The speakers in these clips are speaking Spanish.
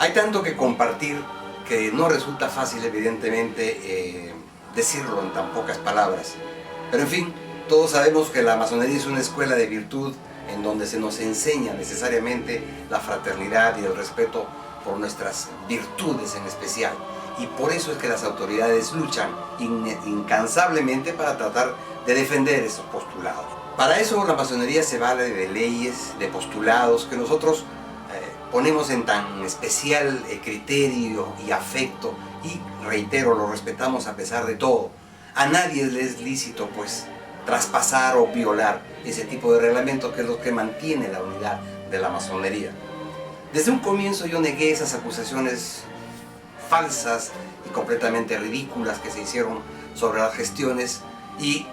Hay tanto que compartir que no resulta fácil, evidentemente, decirlo en tan pocas palabras. Pero en fin, todos sabemos que la masonería es una escuela de virtud en donde se nos enseña necesariamente la fraternidad y el respeto por nuestras virtudes en especial. Y por eso es que las autoridades luchan incansablemente para tratar de defender esos postulados. Para eso la masonería se vale de leyes, de postulados que nosotros ponemos en tan especial criterio y afecto, y reitero, lo respetamos a pesar de todo. A nadie le es lícito pues traspasar o violar ese tipo de reglamento, que es lo que mantiene la unidad de la masonería. Desde un comienzo yo negué esas acusaciones falsas y completamente ridículas que se hicieron sobre las gestiones, y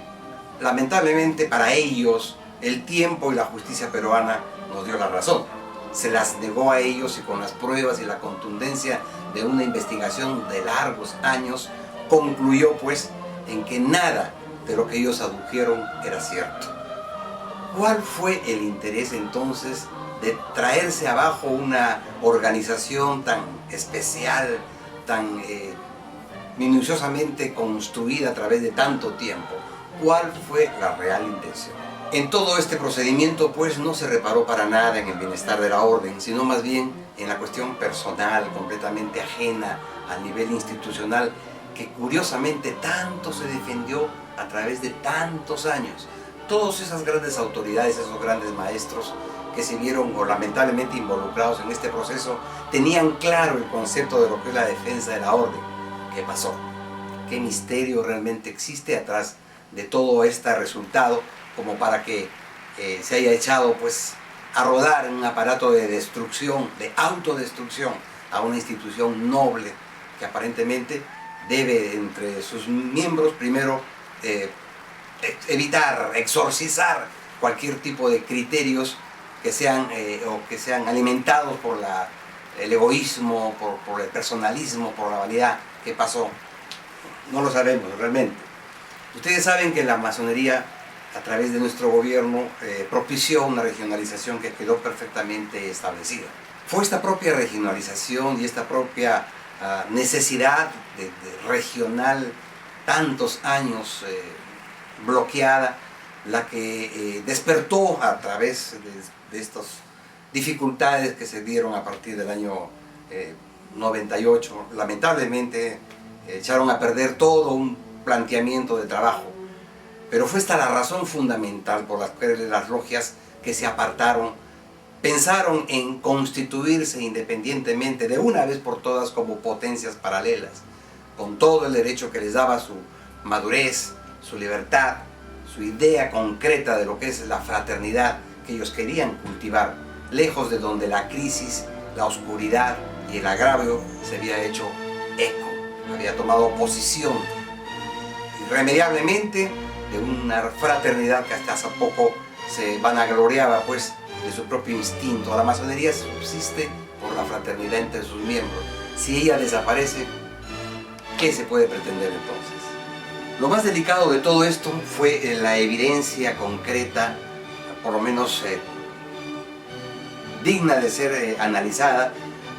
lamentablemente para ellos el tiempo y la justicia peruana nos dio la razón. Se las negó a ellos, y con las pruebas y la contundencia de una investigación de largos años concluyó pues en que nada de lo que ellos adujeron era cierto. ¿Cuál fue el interés entonces de traerse abajo una organización tan especial, tan minuciosamente construida a través de tanto tiempo? ¿Cuál fue la real intención? En todo este procedimiento pues no se reparó para nada en el bienestar de la orden, sino más bien en la cuestión personal, completamente ajena al nivel institucional, que curiosamente tanto se defendió a través de tantos años. Todas esas grandes autoridades, esos grandes maestros que se vieron o lamentablemente involucrados en este proceso, tenían claro el concepto de lo que es la defensa de la orden. ¿Qué pasó? ¿Qué misterio realmente existe atrás de todo este resultado, como para que se haya echado pues a rodar en un aparato de destrucción, de autodestrucción, a una institución noble que aparentemente debe entre sus miembros primero evitar, exorcizar cualquier tipo de criterios que sean alimentados por el egoísmo, por el personalismo, por la vanidad? ¿Qué pasó? No lo sabemos realmente. Ustedes saben que la masonería, a través de nuestro gobierno, propició una regionalización que quedó perfectamente establecida. Fue esta propia regionalización y esta propia necesidad de regional, tantos años bloqueada, la que despertó a través de estas dificultades que se dieron a partir del año 98. Lamentablemente echaron a perder todo un planteamiento de trabajo. Pero fue esta la razón fundamental por la cual las logias que se apartaron pensaron en constituirse independientemente de una vez por todas como potencias paralelas, con todo el derecho que les daba su madurez, su libertad, su idea concreta de lo que es la fraternidad que ellos querían cultivar, lejos de donde la crisis, la oscuridad y el agravio se había hecho eco, había tomado posición irremediablemente de una fraternidad que hasta hace poco se vanagloriaba pues de su propio instinto. La masonería subsiste por la fraternidad entre sus miembros. Si ella desaparece, ¿qué se puede pretender entonces? Lo más delicado de todo esto fue la evidencia concreta, por lo menos digna de ser analizada,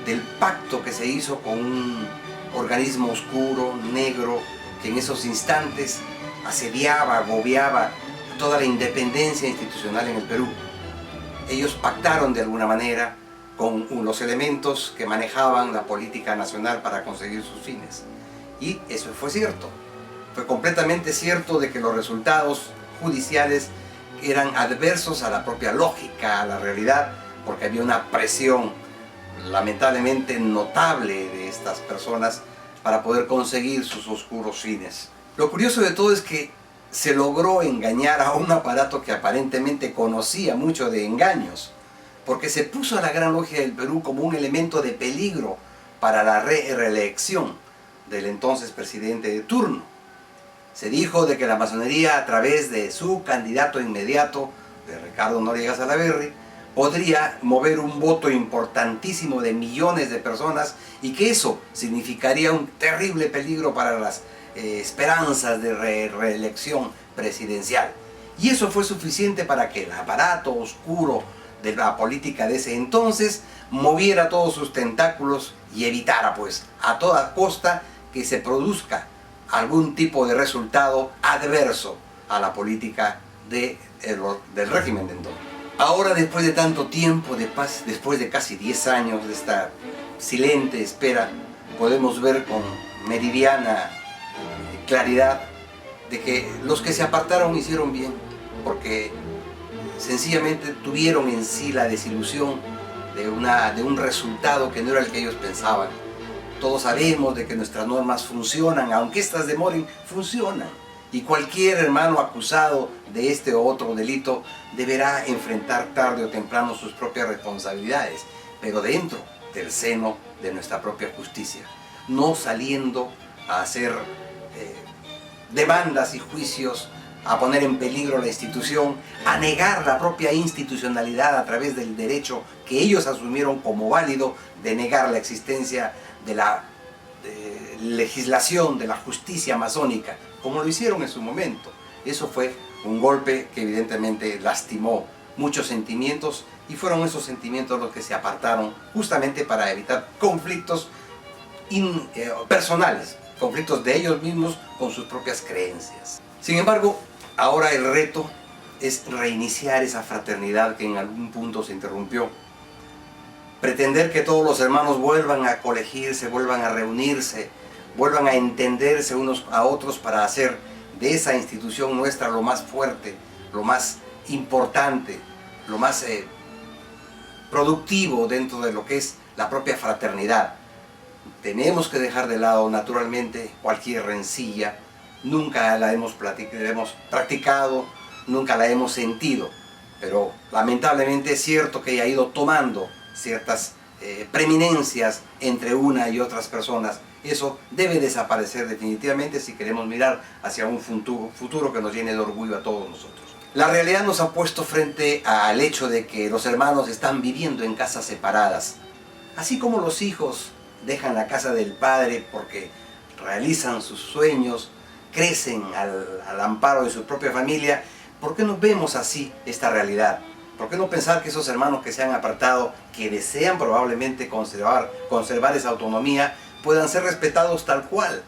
del pacto que se hizo con un organismo oscuro, negro, que en esos instantes asediaba, agobiaba toda la independencia institucional en el Perú. Ellos pactaron de alguna manera con los elementos que manejaban la política nacional para conseguir sus fines. Y eso fue cierto. Fue completamente cierto de que los resultados judiciales eran adversos a la propia lógica, a la realidad, porque había una presión lamentablemente notable de estas personas para poder conseguir sus oscuros fines. Lo curioso de todo es que se logró engañar a un aparato que aparentemente conocía mucho de engaños, porque se puso a la Gran Logia del Perú como un elemento de peligro para la reelección del entonces presidente de turno. Se dijo de que la masonería, a través de su candidato inmediato, de Ricardo Noriega Salaverry, podría mover un voto importantísimo de millones de personas, y que eso significaría un terrible peligro para las esperanzas de reelección presidencial. Y eso fue suficiente para que el aparato oscuro de la política de ese entonces moviera todos sus tentáculos y evitara pues a toda costa que se produzca algún tipo de resultado adverso a la política del régimen de entonces. Ahora, después de tanto tiempo de paz, después de casi 10 años de esta silente espera, podemos ver con meridiana claridad de que los que se apartaron hicieron bien, porque sencillamente tuvieron en sí la desilusión de un resultado que no era el que ellos pensaban. Todos sabemos de que nuestras normas funcionan, aunque estas demoren, funcionan. Y cualquier hermano acusado de este o otro delito deberá enfrentar tarde o temprano sus propias responsabilidades, pero dentro del seno de nuestra propia justicia, no saliendo a hacer demandas y juicios, a poner en peligro la institución, a negar la propia institucionalidad a través del derecho que ellos asumieron como válido de negar la existencia de la legislación, de la justicia masónica, como lo hicieron en su momento. Eso fue un golpe que evidentemente lastimó muchos sentimientos, y fueron esos sentimientos los que se apartaron justamente para evitar conflictos personales, conflictos de ellos mismos con sus propias creencias. Sin embargo, ahora el reto es reiniciar esa fraternidad que en algún punto se interrumpió. Pretender que todos los hermanos vuelvan a colegirse, vuelvan a reunirse, vuelvan a entenderse unos a otros para hacer de esa institución nuestra lo más fuerte, lo más importante, lo más productivo dentro de lo que es la propia fraternidad. Tenemos que dejar de lado naturalmente cualquier rencilla. Nunca la hemos practicado, nunca la hemos sentido, pero lamentablemente es cierto que ha ido tomando ciertas preeminencias entre una y otras personas. Eso debe desaparecer definitivamente si queremos mirar hacia un futuro que nos llene de orgullo a todos nosotros. La realidad nos ha puesto frente al hecho de que los hermanos están viviendo en casas separadas. Así como los hijos dejan la casa del padre porque realizan sus sueños, crecen al amparo de su propia familia, ¿por qué no vemos así esta realidad? ¿Por qué no pensar que esos hermanos que se han apartado, que desean probablemente conservar esa autonomía, puedan ser respetados tal cual?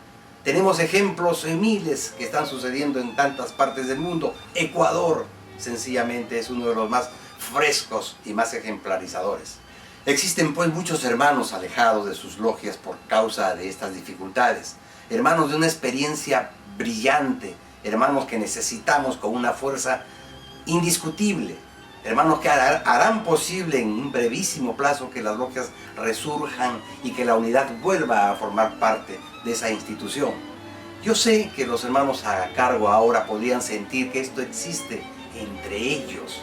Tenemos ejemplos en miles que están sucediendo en tantas partes del mundo. Ecuador, sencillamente, es uno de los más frescos y más ejemplarizadores. Existen pues muchos hermanos alejados de sus logias por causa de estas dificultades. Hermanos de una experiencia brillante, hermanos que necesitamos con una fuerza indiscutible. Hermanos que harán posible en un brevísimo plazo que las logias resurjan y que la unidad vuelva a formar parte de esa institución. Yo sé que los hermanos a cargo ahora podrían sentir que esto existe entre ellos,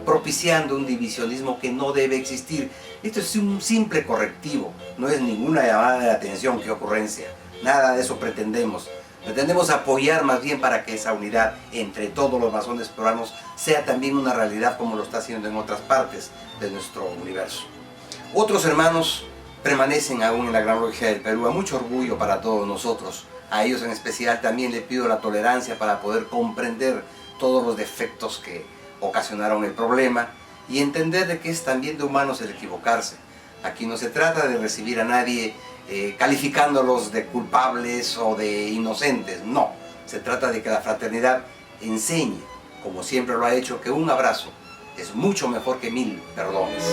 propiciando un divisionismo que no debe existir. Esto es un simple correctivo, no es ninguna llamada de atención que ocurrencia, nada de eso pretendemos. Pretendemos apoyar más bien para que esa unidad entre todos los masones peruanos sea también una realidad como lo está haciendo en otras partes de nuestro universo. Otros hermanos permanecen aún en la Gran Logia del Perú, a mucho orgullo para todos nosotros. A ellos en especial también les pido la tolerancia para poder comprender todos los defectos que ocasionaron el problema y entender de que es también de humanos el equivocarse. Aquí no se trata de recibir a nadie calificándolos de culpables o de inocentes, no. Se trata de que la fraternidad enseñe, como siempre lo ha hecho, que un abrazo es mucho mejor que 1000 perdones.